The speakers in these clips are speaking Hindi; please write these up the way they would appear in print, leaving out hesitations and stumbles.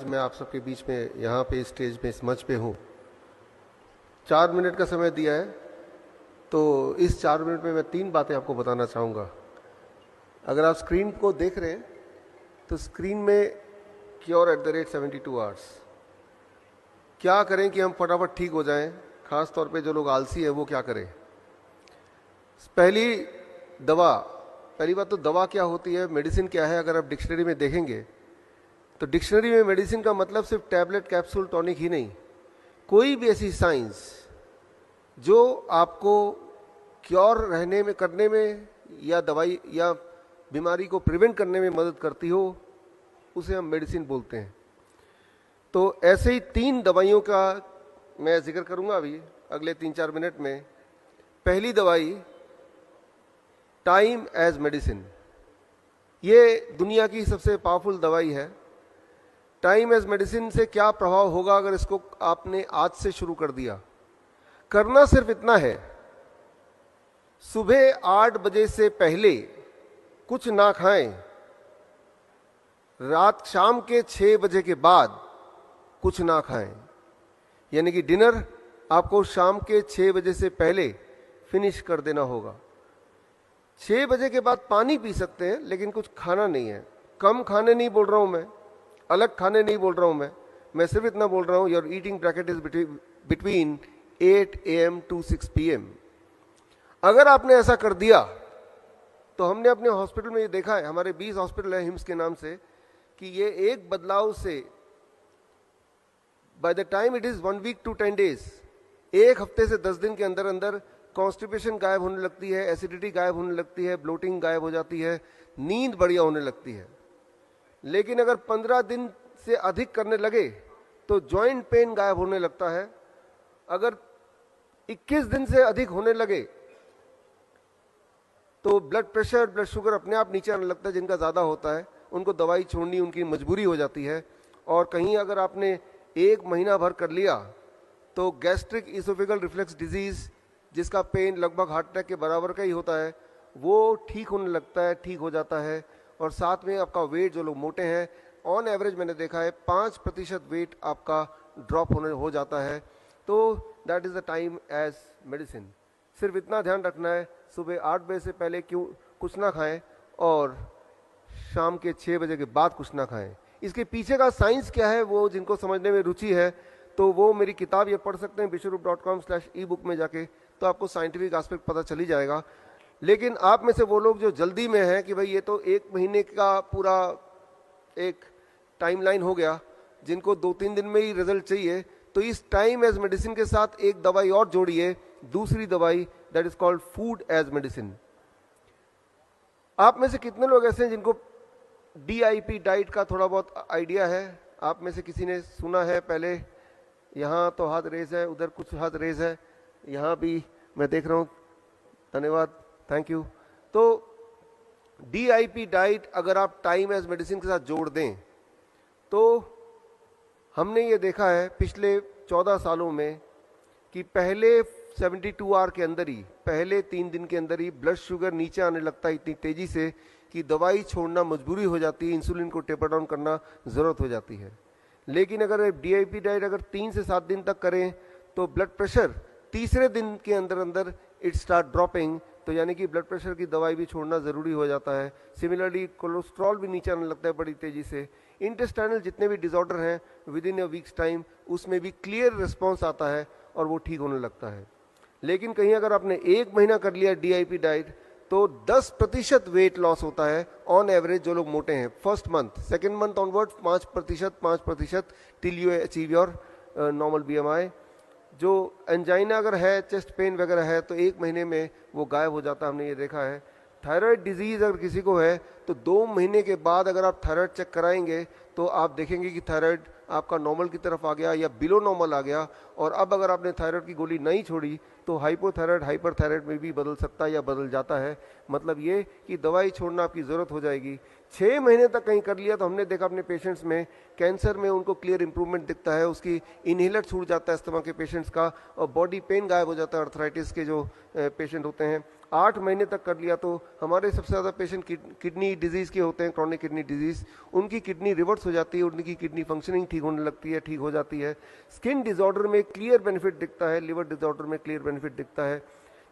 मैं आप सबके बीच में यहाँ पे स्टेज पे इस मंच पे हूँ। 4 मिनट का समय दिया है, तो इस 4 मिनट में मैं 3 बातें आपको बताना चाहूँगा। अगर आप स्क्रीन को देख रहे हैं तो स्क्रीन में cure@72 आवर्स, क्या करें कि हम फटाफट ठीक हो जाएं, खास तौर पे जो लोग आलसी है वो क्या करें। पहली बात तो दवा क्या होती है, मेडिसिन क्या है। अगर आप डिक्शनरी में देखेंगे तो डिक्शनरी में मेडिसिन का मतलब सिर्फ टैबलेट, कैप्सूल, टॉनिक ही नहीं, कोई भी ऐसी साइंस जो आपको क्योर रहने में, करने में, या दवाई या बीमारी को प्रिवेंट करने में मदद करती हो, उसे हम मेडिसिन बोलते हैं। तो ऐसे ही 3 दवाइयों का मैं जिक्र करूंगा अभी अगले 3-4 मिनट में। पहली दवाई टाइम एज मेडिसिन, ये दुनिया की सबसे पावरफुल दवाई है। टाइम एज मेडिसिन से क्या प्रभाव होगा अगर इसको आपने आज से शुरू कर दिया। करना सिर्फ इतना है, सुबह 8 बजे से पहले कुछ ना खाएं, शाम के 6 बजे के बाद कुछ ना खाएं। यानी कि डिनर आपको शाम के 6 बजे से पहले फिनिश कर देना होगा। 6 बजे के बाद पानी पी सकते हैं, लेकिन कुछ खाना नहीं है। कम खाने नहीं बोल रहा हूं मैं, अलग खाने नहीं बोल रहा हूं मैं सिर्फ इतना बोल रहा हूं, your eating bracket is between 8 AM to 6 PM। अगर आपने ऐसा कर दिया तो हमने अपने हॉस्पिटल में ये देखा है, हमारे 20 हॉस्पिटल है हिम्स के नाम से, कि ये एक बदलाव से by the time it is 1 week to 10 days, 1 हफ्ते से 10 दिन के अंदर अंदर कॉन्स्टिपेशन गायब होने लगती है, एसिडिटी गायब होने लगती है, ब्लोटिंग गायब हो जाती है, नींद बढ़िया होने लगती है। लेकिन अगर 15 दिन से अधिक करने लगे तो जॉइंट पेन गायब होने लगता है। अगर 21 दिन से अधिक होने लगे तो ब्लड प्रेशर, ब्लड शुगर अपने आप नीचे आने लगता है। जिनका ज्यादा होता है उनको दवाई छोड़नी उनकी मजबूरी हो जाती है। और कहीं अगर आपने 1 महीना भर कर लिया तो गैस्ट्रिक इसोफेगल रिफ्लेक्स डिजीज, जिसका पेन लगभग हार्ट अटैक के बराबर का ही होता है, वो ठीक होने लगता है, ठीक हो जाता है। और साथ में आपका वेट, जो लोग मोटे हैं, ऑन एवरेज मैंने देखा है 5% वेट आपका ड्रॉप हो जाता है। तो that is the time as medicine. सिर्फ इतना ध्यान रखना है, सुबह 8 बजे से पहले क्यों कुछ ना खाएं और शाम के 6 बजे के बाद कुछ ना खाएं। इसके पीछे का साइंस क्या है, वो जिनको समझने में रुचि है तो वो मेरी किताब ये पढ़ सकते हैं bishwarup.com/ebook में जाके, तो आपको साइंटिफिक एस्पेक्ट पता चली जाएगा। लेकिन आप में से वो लोग जो जल्दी में हैं कि भाई ये तो 1 महीने का पूरा एक टाइमलाइन हो गया, जिनको 2-3 दिन में ही रिजल्ट चाहिए, तो इस टाइम एज मेडिसिन के साथ एक दवाई और जोड़िए, दूसरी दवाई, that is called food as medicine. आप में से कितने लोग ऐसे हैं जिनको DIP डाइट का थोड़ा बहुत आइडिया है? आप में से किसी ने सुना है पहले? यहाँ तो हाथ रेज है, उधर कुछ हाथ रेज है, यहाँ भी मैं देख रहा हूँ, धन्यवाद, थैंक यू। तो DIP डाइट अगर आप टाइम एज मेडिसिन के साथ जोड़ दें तो हमने ये देखा है पिछले 14 सालों में कि पहले 72 आवर के अंदर ही, पहले 3 दिन के अंदर ही ब्लड शुगर नीचे आने लगता है इतनी तेजी से कि दवाई छोड़ना मजबूरी हो जाती है, इंसुलिन को टेपर डाउन करना जरूरत हो जाती है। लेकिन अगर DIP डाइट अगर 3 से 7 दिन तक करें तो ब्लड प्रेशर तीसरे दिन के अंदर अंदर इट स्टार्ट ड्रॉपिंग, तो यानी कि ब्लड प्रेशर की दवाई भी छोड़ना जरूरी हो जाता है। सिमिलरली कोलेस्ट्रॉल भी नीचे आने लगता है बड़ी तेजी से। इंटेस्टाइनल जितने भी डिसऑर्डर हैं with in a weeks time उसमें भी क्लियर रिस्पॉन्स आता है और वो ठीक होने लगता है। लेकिन कहीं अगर आपने 1 महीना कर लिया DIP डाइट तो 10% वेट लॉस होता है ऑन एवरेज जो लोग मोटे हैं। First month, second month onward 5% till you achieve your normal BMI। जो एंजाइना अगर है, चेस्ट पेन वगैरह है, तो 1 महीने में वो गायब हो जाता है, हमने ये देखा है। थायराइड डिजीज अगर किसी को है तो 2 महीने के बाद अगर आप थायराइड चेक कराएंगे तो आप देखेंगे कि थायराइड आपका नॉर्मल की तरफ आ गया या बिलो नॉर्मल आ गया। और अब अगर आपने थायराइड की गोली नहीं छोड़ी तो हाइपोथायराइड हाइपरथायराइड में भी बदल सकता है या बदल जाता है। मतलब ये कि दवाई छोड़ना आपकी जरूरत हो जाएगी। 6 महीने तक कहीं कर लिया तो हमने देखा अपने पेशेंट्स में, कैंसर में उनको क्लियर इंप्रूवमेंट दिखता है, उसकी इनहेलर छूट जाता है अस्थमा के पेशेंट्स का, और बॉडी पेन गायब हो जाता है अर्थराइटिस के जो पेशेंट होते हैं। 8 महीने तक कर लिया तो हमारे सबसे ज़्यादा पेशेंट किडनी डिजीज़ के होते हैं, क्रॉनिक किडनी डिजीज़, उनकी किडनी रिवर्स हो जाती है, उनकी किडनी फंक्शनिंग ठीक होने लगती है, ठीक हो जाती है। स्किन डिसऑर्डर में क्लियर बेनिफिट दिखता है, लिवर डिसऑर्डर में क्लियर बेनिफिट दिखता है।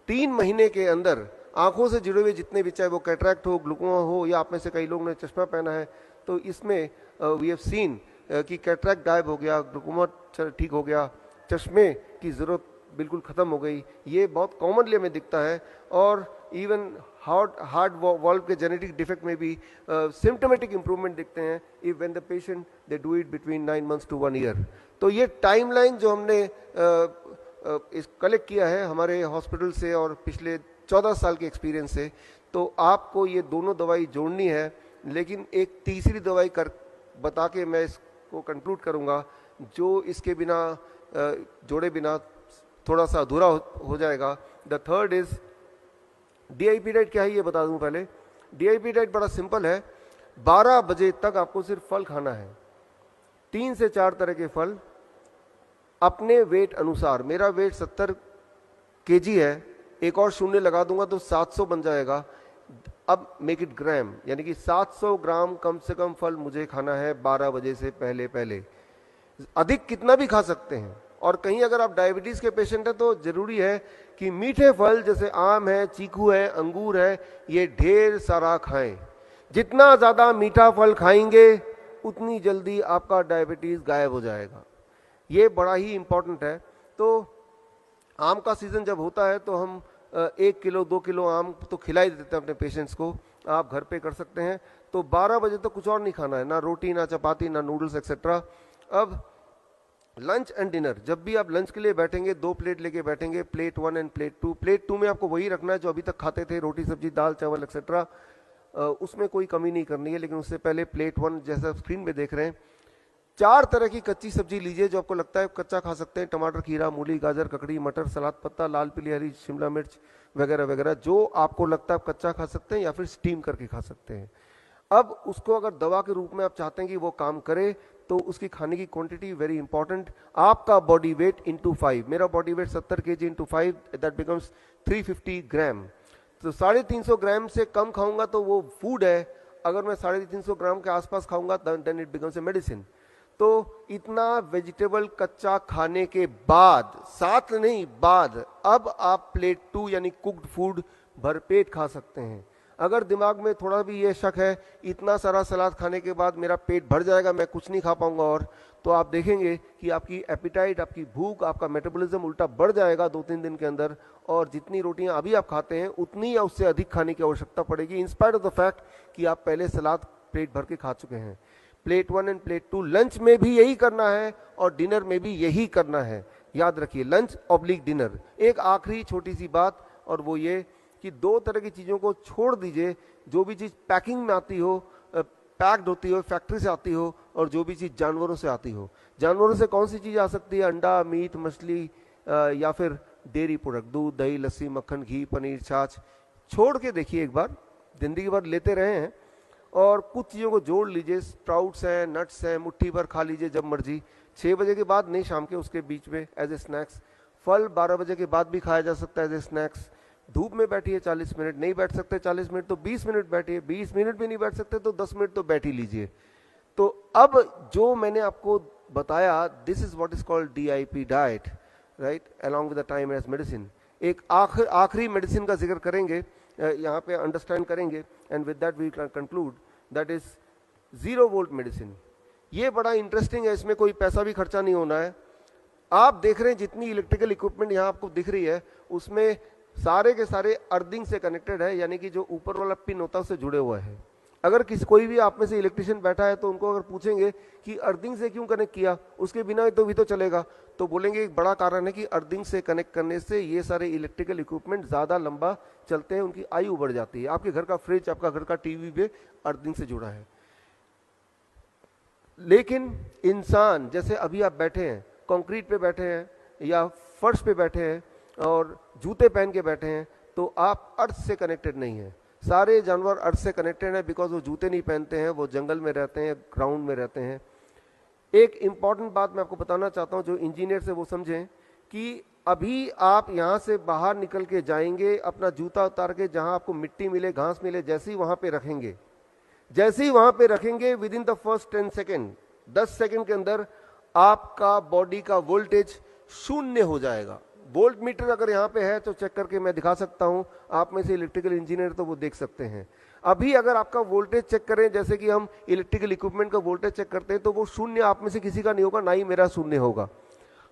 3 महीने के अंदर आंखों से जुड़े हुए जितने भी, चाहे वो कैटरैक्ट हो, ग्लूकोमा हो, या आप में से कई लोग ने चश्मा पहना है, तो इसमें वी हैव सीन कि कैटरैक्ट गायब हो गया, ग्लूकोमा ठीक हो गया, चश्मे की ज़रूरत बिल्कुल ख़त्म हो गई। ये बहुत कॉमनली हमें दिखता है। और इवन हार्ट वॉल्व के जेनेटिक डिफेक्ट में भी सिम्टोमेटिक इंप्रूवमेंट दिखते हैं if when the patient they do it between 9 months to 1 year. तो ये टाइमलाइन जो हमने इस कलेक्ट किया है हमारे हॉस्पिटल से और पिछले 14 साल के एक्सपीरियंस से, तो आपको ये दोनों दवाई जोड़नी है। लेकिन एक तीसरी दवाई कर बता के मैं इसको कंक्लूड करूँगा, जो इसके बिना जोड़े बिना थोड़ा सा अधूरा हो जाएगा। The third is DIP diet. क्या है ये बता दूं पहले। DIP डाइट बड़ा सिंपल है। 12 बजे तक आपको सिर्फ फल खाना है, 3 से 4 तरह के फल अपने वेट अनुसार। मेरा वेट 70 kg है, एक और शून्य लगा दूंगा तो 700 बन जाएगा। अब मेक इट ग्राम, यानी कि 700 ग्राम कम से कम फल मुझे खाना है 12 बजे से पहले पहले। अधिक कितना भी खा सकते हैं। और कहीं अगर आप डायबिटीज के पेशेंट हैं तो जरूरी है कि मीठे फल जैसे आम है, चीकू है, अंगूर है, ये ढेर सारा खाएं। जितना ज्यादा मीठा फल खाएंगे उतनी जल्दी आपका डायबिटीज गायब हो जाएगा। ये बड़ा ही इंपॉर्टेंट है। तो आम का सीजन जब होता है तो हम 1 किलो 2 किलो आम तो खिला ही देते हैं अपने पेशेंट्स को, आप घर पे कर सकते हैं। तो 12 बजे तक कुछ और नहीं खाना है, ना रोटी, ना चपाती, ना नूडल्स एक्सेट्रा। अब लंच एंड डिनर, जब भी आप लंच के लिए बैठेंगे 2 प्लेट लेके बैठेंगे, प्लेट 1 एंड प्लेट 2। प्लेट 2 में आपको वही रखना है जो अभी तक खाते थे, रोटी सब्जी दाल चावल एक्सेट्रा, उसमें कोई कमी नहीं करनी है। लेकिन उससे पहले प्लेट 1 जैसा स्क्रीन पे देख रहे हैं, 4 तरह की कच्ची सब्जी लीजिए जो आपको लगता है कच्चा खा सकते हैं। टमाटर, खीरा, मूली, गाजर, ककड़ी, मटर, सलाद पत्ता, लाल पीली हरी शिमला मिर्च वगैरह वगैरह, जो आपको लगता है आप कच्चा खा सकते हैं या फिर स्टीम करके खा सकते हैं। अब उसको अगर दवा के रूप में आप चाहते हैं कि वो काम करे तो उसकी खाने की क्वांटिटी वेरी इंपॉर्टेंट। आपका बॉडी वेट इंटू 5, मेरा body weight 70 kg into 5, that becomes 350 ग्राम। तो 350 ग्राम से कम खाऊंगा तो वो फूड है, अगर मैं 350 ग्राम के आसपास खाऊंगा then it becomes a medicine. तो इतना वेजिटेबल कच्चा खाने के बाद, साथ नहीं बाद, अब आप प्लेट 2 यानी कुक्ड फूड भरपेट खा सकते हैं। अगर दिमाग में थोड़ा भी ये शक है इतना सारा सलाद खाने के बाद मेरा पेट भर जाएगा, मैं कुछ नहीं खा पाऊंगा, और तो आप देखेंगे कि आपकी एपिटाइट, आपकी भूख, आपका मेटाबॉलिज्म उल्टा बढ़ जाएगा 2-3 दिन के अंदर, और जितनी रोटियां अभी आप खाते हैं उतनी या उससे अधिक खाने की आवश्यकता पड़ेगी, in spite of the fact कि आप पहले सलाद पेट भर के खा चुके हैं। प्लेट 1 एंड प्लेट 2 लंच में भी यही करना है और डिनर में भी यही करना है। याद रखिए, लंच ऑब्लिक डिनर। एक आखिरी छोटी सी बात, और वो ये कि 2 तरह की चीज़ों को छोड़ दीजिए। जो भी चीज़ पैकिंग में आती हो, पैक्ड होती हो, फैक्ट्री से आती हो, और जो भी चीज़ जानवरों से आती हो। जानवरों से कौन सी चीज़ आ सकती है? अंडा, मीट, मछली, या फिर डेयरी प्रोडक्ट, दूध, दही, लस्सी, मक्खन, घी, पनीर, छाछ। छोड़ के देखिए एक बार, जिंदगी भर लेते रहे हैं, और कुछ चीज़ों को जोड़ लीजिए। स्प्राउट्स हैं, नट्स हैं, मुट्ठी भर खा लीजिए जब मर्जी, 6 बजे के बाद नहीं, शाम के उसके बीच में एज ए स्नैक्स। फल 12 बजे के बाद भी खाया जा सकता है एज ए स्नैक्स। धूप में बैठिए 40 मिनट, नहीं बैठ सकते 40 मिनट तो 20 मिनट बैठिए, 20 मिनट भी नहीं बैठ सकते तो 10 मिनट तो बैठ ही लीजिए। तो अब जो मैंने आपको बताया, this is what is called DIP diet, right, along with the time as medicine. एक आखिरी मेडिसिन का जिक्र करेंगे, यहाँ पे अंडरस्टैंड करेंगे, and with that we can conclude, that is 0 volt medicine. ये बड़ा इंटरेस्टिंग है, इसमें कोई पैसा भी खर्चा नहीं होना है। आप देख रहे हैं जितनी इलेक्ट्रिकल इक्विपमेंट यहाँ आपको दिख रही है, उसमें सारे के सारे अर्थिंग से कनेक्टेड है, यानी कि जो ऊपर वाला पिन होता है उससे जुड़े हुआ है। अगर कोई भी आप में से इलेक्ट्रिशियन बैठा है तो उनको अगर पूछेंगे कि अर्थिंग से क्यों कनेक्ट किया, उसके बिना तो भी तो चलेगा, तो बोलेंगे एक बड़ा कारण है कि अर्थिंग से कनेक्ट करने से ये सारे इलेक्ट्रिकल इक्विपमेंट ज़्यादा लंबा चलते हैं, उनकी आयु बढ़ जाती है। आपके घर का फ्रिज, आपका घर का टीवी भी अर्थिंग से जुड़ा है। लेकिन इंसान, जैसे अभी आप बैठे हैं, कंक्रीट पे बैठे हैं या फर्श पे बैठे हैं और जूते पहन के बैठे हैं, तो आप अर्थ से कनेक्टेड नहीं हैं। सारे जानवर अर्थ से कनेक्टेड हैं, बिकॉज वो जूते नहीं पहनते हैं, वो जंगल में रहते हैं, ग्राउंड में रहते हैं। एक इंपॉर्टेंट बात मैं आपको बताना चाहता हूँ, जो इंजीनियर से वो समझें, कि अभी आप यहाँ से बाहर निकल के जाएंगे, अपना जूता उतार के जहाँ आपको मिट्टी मिले, घास मिले, जैसे ही वहाँ पे रखेंगे, जैसे ही वहाँ पे रखेंगे, with in the first 10 second, 10 second के अंदर आपका बॉडी का वोल्टेज शून्य हो जाएगा। वोल्ट मीटर अगर यहाँ पे है तो चेक करके मैं दिखा सकता हूँ, आप में से इलेक्ट्रिकल इंजीनियर तो वो देख सकते हैं। अभी अगर आपका वोल्टेज चेक करें, जैसे कि हम इलेक्ट्रिकल इक्विपमेंट का वोल्टेज चेक करते हैं, तो वो शून्य आप में से किसी का नहीं होगा, ना ही मेरा शून्य होगा।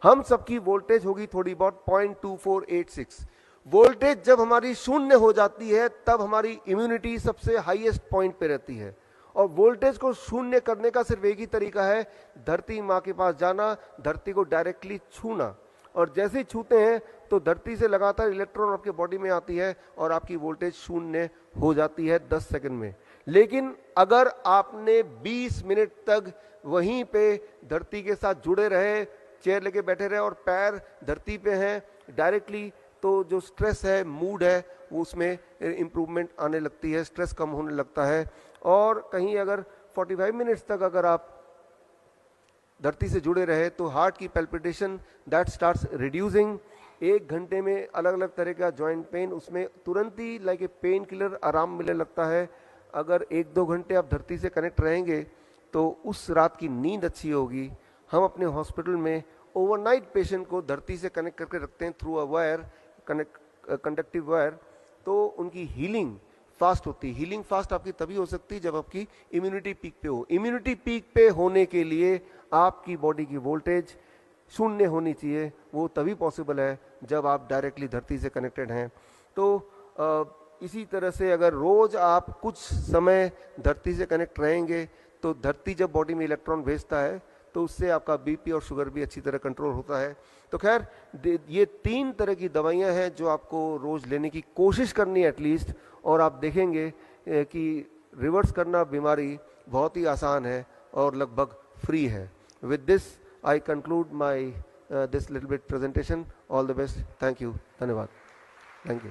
हम सबकी वोल्टेज होगी थोड़ी बहुत 0.2486। वोल्टेज जब हमारी शून्य हो जाती है तब हमारी इम्यूनिटी सबसे हाईएस्ट पॉइंट पे रहती है। और वोल्टेज को शून्य करने का सिर्फ एक ही तरीका है, धरती माँ के पास जाना, धरती को डायरेक्टली छूना, और जैसे ही छूते हैं तो धरती से लगातार इलेक्ट्रॉन आपके बॉडी में आती है और आपकी वोल्टेज शून्य हो जाती है 10 सेकंड में। लेकिन अगर आपने 20 मिनट तक वहीं पे धरती के साथ जुड़े रहे, चेयर लेके बैठे रहे और पैर धरती पे हैं डायरेक्टली, तो जो स्ट्रेस है, मूड है, वो उसमें इम्प्रूवमेंट आने लगती है, स्ट्रेस कम होने लगता है। और कहीं अगर 45 मिनट्स तक अगर आप धरती से जुड़े रहे तो हार्ट की पैल्पिटेशन दैट स्टार्ट्स रिड्यूसिंग। 1 घंटे में अलग अलग तरह का जॉइंट पेन, उसमें तुरंत ही लाइक ए पेन किलर आराम मिलने लगता है। अगर 1-2 घंटे आप धरती से कनेक्ट रहेंगे तो उस रात की नींद अच्छी होगी। हम अपने हॉस्पिटल में ओवरनाइट पेशेंट को धरती से कनेक्ट करके रखते हैं through a wire, conductive wire, तो उनकी हीलिंग फास्ट होती है। हीलिंग फास्ट आपकी तभी हो सकती है जब आपकी इम्यूनिटी पीक पे हो। इम्यूनिटी पीक पे होने के लिए आपकी बॉडी की वोल्टेज शून्य होनी चाहिए, वो तभी पॉसिबल है जब आप डायरेक्टली धरती से कनेक्टेड हैं। तो इसी तरह से अगर रोज आप कुछ समय धरती से कनेक्ट रहेंगे तो धरती जब बॉडी में इलेक्ट्रॉन भेजता है तो उससे आपका बीपी और शुगर भी अच्छी तरह कंट्रोल होता है। तो खैर ये 3 तरह की दवाइयां हैं जो आपको रोज लेने की कोशिश करनी है एटलीस्ट, और आप देखेंगे कि रिवर्स करना बीमारी बहुत ही आसान है और लगभग फ्री है। With this I conclude my this little bit presentation. All the best. Thank you. धन्यवाद। Thank you.